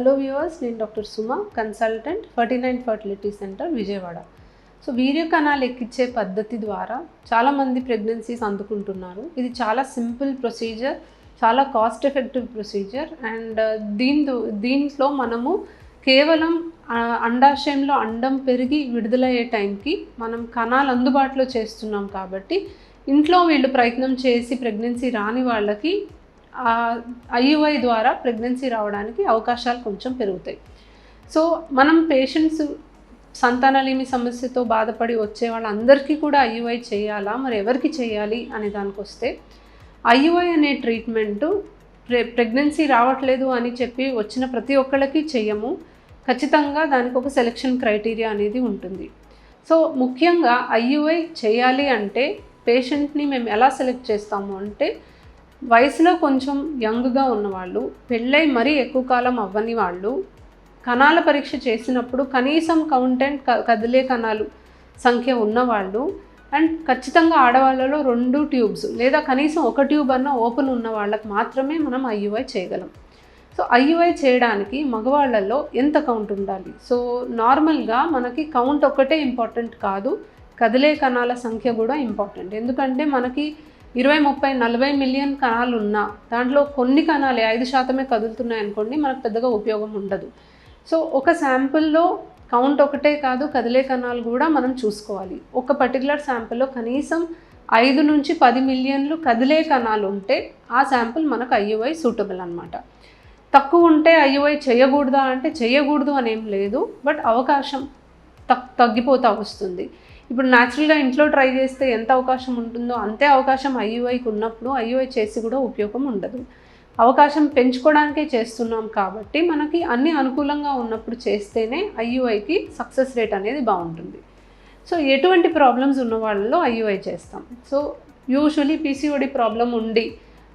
Hello viewers, నేను doctor Suma, consultant 49 fertility centre Vijayawada. So వీర్య కణాలు ఎక్కించే పద్ధతి ద్వారా చాలామంది ప్రెగ్నెన్సీస్ అందుకుంటున్నారు. ఇది చాలా సింపుల్ ప్రొసీజర్, చాలా కాస్ట్ ఎఫెక్టివ్ ప్రొసీజర్. అండ్ దీంట్లో మనము కేవలం అండాశయంలో అండం పెరిగి విడుదలయ్యే టైంకి మనం కణాలు అందుబాటులో చేస్తున్నాం కాబట్టి ఇంట్లో వీళ్ళు ప్రయత్నం చేసి ప్రెగ్నెన్సీ రాని వాళ్ళకి IUI ద్వారా ప్రెగ్నెన్సీ రావడానికి అవకాశాలు కొంచెం పెరుగుతాయి. సో మనం పేషెంట్స్ సంతానలేమి సమస్యతో బాధపడి వచ్చే వాళ్ళందరికీ కూడా IUI చేయాలా, మరి ఎవరికి చేయాలి అనే దానికి వస్తే, IUI అనే ట్రీట్మెంటు ప్రెగ్నెన్సీ రావట్లేదు అని చెప్పి వచ్చిన ప్రతి ఒక్కళ్ళకి చెయ్యము. ఖచ్చితంగా దానికి ఒక సెలెక్షన్ క్రైటీరియా అనేది ఉంటుంది. సో ముఖ్యంగా IUI చేయాలి అంటే పేషెంట్ని మేము ఎలా సెలెక్ట్ చేస్తాము అంటే, వయసులో కొంచెం యంగ్గా ఉన్నవాళ్ళు, పెళ్ళై మరీ ఎక్కువ కాలం అవ్వని వాళ్ళు, కణాల పరీక్ష చేసినప్పుడు కనీసం కదిలే కణాలు సంఖ్య ఉన్నవాళ్ళు, అండ్ ఖచ్చితంగా ఆడవాళ్ళలో 2 ట్యూబ్స్ లేదా కనీసం 1 ట్యూబ్ అన్న ఓపెన్ ఉన్న వాళ్ళకి మాత్రమే మనం IUI చేయగలం. సో IUI చేయడానికి మగవాళ్ళల్లో ఎంత కౌంట్ ఉండాలి? సో నార్మల్గా మనకి కౌంట్ ఒక్కటే ఇంపార్టెంట్ కాదు, కదిలే కణాల సంఖ్య కూడా ఇంపార్టెంట్. ఎందుకంటే మనకి 20, 30, 40 మిలియన్ కణాలు ఉన్నా దాంట్లో కొన్ని కణాలే 5% కదులుతున్నాయి అనుకోండి, మనకు పెద్దగా ఉపయోగం ఉండదు. సో ఒక శాంపుల్లో కౌంట్ ఒకటే కాదు, కదిలే కణాలు కూడా మనం చూసుకోవాలి. ఒక పర్టికులర్ శాంపుల్లో కనీసం 5 నుంచి 10 మిలియన్లు కదిలే కణాలు ఉంటే ఆ శాంపుల్ మనకు IUI సూటబుల్ అనమాట. తక్కువ ఉంటే IUI చేయకూడదా అంటే చేయకూడదు అనేం లేదు, బట్ అవకాశం తగ్గిపోతూ వస్తుంది. ఇప్పుడు న్యాచురల్గా ఇంట్లో ట్రై చేస్తే ఎంత అవకాశం ఉంటుందో అంతే అవకాశం IUIకి ఉన్నప్పుడు IUI చేసి కూడా ఉపయోగం ఉండదు. అవకాశం పెంచుకోవడానికే చేస్తున్నాం కాబట్టి మనకి అన్ని అనుకూలంగా ఉన్నప్పుడు చేస్తేనే IUIకి సక్సెస్ రేట్ అనేది బాగుంటుంది. సో ఎటువంటి ప్రాబ్లమ్స్ ఉన్న వాళ్ళలో IUI చేస్తాం. సో యూజువలీ PCOD ప్రాబ్లం ఉండి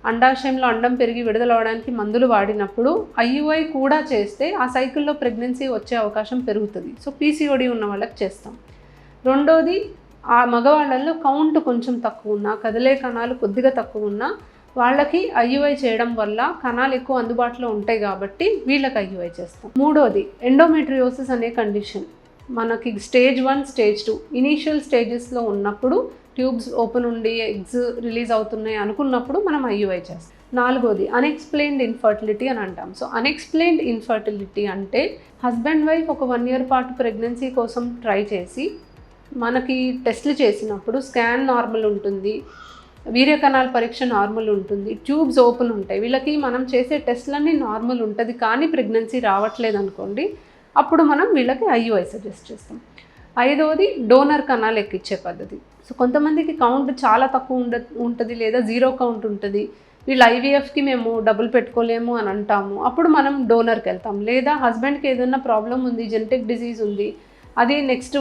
అండాశయంలో అండం పెరిగి విడుదలవడానికి మందులు వాడినప్పుడు IUI కూడా చేస్తే ఆ సైకిల్లో ప్రెగ్నెన్సీ వచ్చే అవకాశం పెరుగుతుంది. సో PCOD ఉన్న వాళ్ళకి చేస్తాం. రెండోది, ఆ మగవాళ్ళల్లో కౌంట్ కొంచెం తక్కువ ఉన్నా, కదిలే కణాలు కొద్దిగా తక్కువ ఉన్నా వాళ్ళకి IUI చేయడం వల్ల కణాలు ఎక్కువ అందుబాటులో ఉంటాయి కాబట్టి వీళ్ళకి IUI చేస్తాం. మూడోది, ఎండోమెట్రియోసిస్ అనే కండిషన్ మనకి స్టేజ్ 1, స్టేజ్ 2 ఇనీషియల్ స్టేజెస్లో ఉన్నప్పుడు ట్యూబ్స్ ఓపెన్ ఉండి ఎగ్స్ రిలీజ్ అవుతున్నాయి అనుకున్నప్పుడు మనం IUI చేస్తాం. నాలుగోది, అన్ఎక్స్ప్లెయిన్డ్ ఇన్ఫర్టిలిటీ అని అంటాం. సో అన్ఎక్స్ప్లెయిన్డ్ ఇన్ఫర్టిలిటీ అంటే హస్బెండ్ వైఫ్ ఒక 1 ఇయర్ పాటు ప్రెగ్నెన్సీ కోసం ట్రై చేసి మనకి టెస్ట్లు చేసినప్పుడు స్కాన్ నార్మల్ ఉంటుంది, వీర్య కణాల పరీక్ష నార్మల్ ఉంటుంది, ట్యూబ్స్ ఓపెన్ ఉంటాయి, వీళ్ళకి మనం చేసే టెస్ట్లన్నీ నార్మల్ ఉంటుంది కానీ ప్రెగ్నెన్సీ రావట్లేదు అనుకోండి, అప్పుడు మనం వీళ్ళకి IUI సజెస్ట్ చేస్తాం. ఐదవది, డోనర్ కణాలు ఎక్కించే పద్ధతి. సో కొంతమందికి కౌంట్ చాలా తక్కువ ఉంటుంది లేదా 0 కౌంట్ ఉంటుంది, వీళ్ళు IVFకి మేము డబ్బులు పెట్టుకోలేము అని అంటాము, అప్పుడు మనం డోనర్కి వెళ్తాం. లేదా హస్బెండ్కి ఏదైనా ప్రాబ్లం ఉంది, జెనెటిక్ డిజీజ్ ఉంది, అది నెక్స్ట్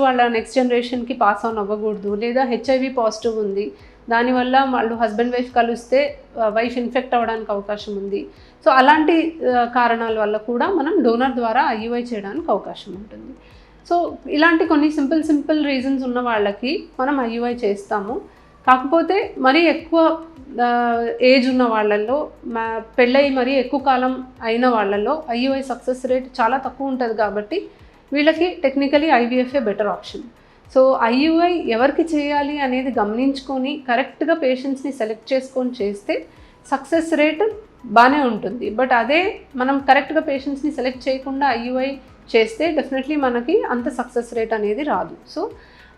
జనరేషన్కి పాస్ ఆన్ అవ్వకూడదు, లేదా HIV పాజిటివ్ ఉంది, దానివల్ల వాళ్ళు హస్బెండ్ వైఫ్ కలిస్తే వైఫ్ ఇన్ఫెక్ట్ అవ్వడానికి అవకాశం ఉంది. సో అలాంటి కారణాల వల్ల కూడా మనం డోనర్ ద్వారా IUI చేయడానికి అవకాశం ఉంటుంది. సో ఇలాంటి కొన్ని సింపుల్ రీజన్స్ ఉన్న వాళ్ళకి మనం IUI చేస్తాము. కాకపోతే మరీ ఎక్కువ ఏజ్ ఉన్న వాళ్ళల్లో, పెళ్ళై మరీ ఎక్కువ కాలం అయిన వాళ్ళల్లో IUI సక్సెస్ రేట్ చాలా తక్కువ ఉంటుంది కాబట్టి వీళ్ళకి టెక్నికలీ IVFఏ బెటర్ ఆప్షన్. సో IUI ఎవరికి చేయాలి అనేది గమనించుకొని కరెక్ట్గా పేషెంట్స్ని సెలెక్ట్ చేసుకొని చేస్తే సక్సెస్ రేట్ బాగానే ఉంటుంది. బట్ అదే మనం కరెక్ట్గా పేషెంట్స్ని సెలెక్ట్ చేయకుండా IUI చేస్తే డెఫినెట్లీ మనకి అంత సక్సెస్ రేట్ అనేది రాదు. సో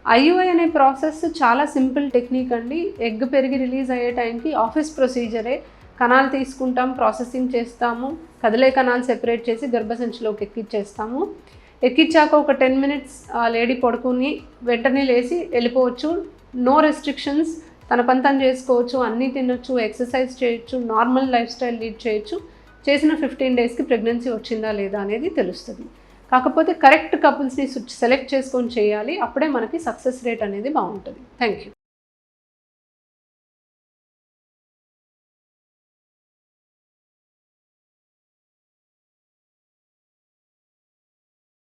IUI అనే ప్రాసెస్ చాలా సింపుల్ టెక్నిక్ అండి. ఎగ్ పెరిగి రిలీజ్ అయ్యే టైంకి ఆఫీస్ ప్రొసీజరే. కణాలు తీసుకుంటాం, ప్రాసెసింగ్ చేస్తాము, కదిలే కణాలు సెపరేట్ చేసి గర్భసంచిలోకి ఎక్కిచ్చేస్తాము. ఎక్కిచ్చాక ఒక 10 మినిట్స్ లేడీ పడుకుని వెంటనే లేచి వెళ్ళిపోవచ్చు. నో రెస్ట్రిక్షన్స్, తన పని తను చేసుకోవచ్చు, అన్నీ తినొచ్చు, ఎక్సర్సైజ్ చేయొచ్చు, నార్మల్ లైఫ్ స్టైల్ లీడ్ చేయొచ్చు. చేసిన 15 డేస్కి ప్రెగ్నెన్సీ వచ్చిందా లేదా అనేది తెలుస్తుంది. కాకపోతే కరెక్ట్ కపుల్స్ని సెలెక్ట్ చేసుకొని చేయాలి, అప్పుడే మనకి సక్సెస్ రేట్ అనేది బాగుంటుంది. Thank you.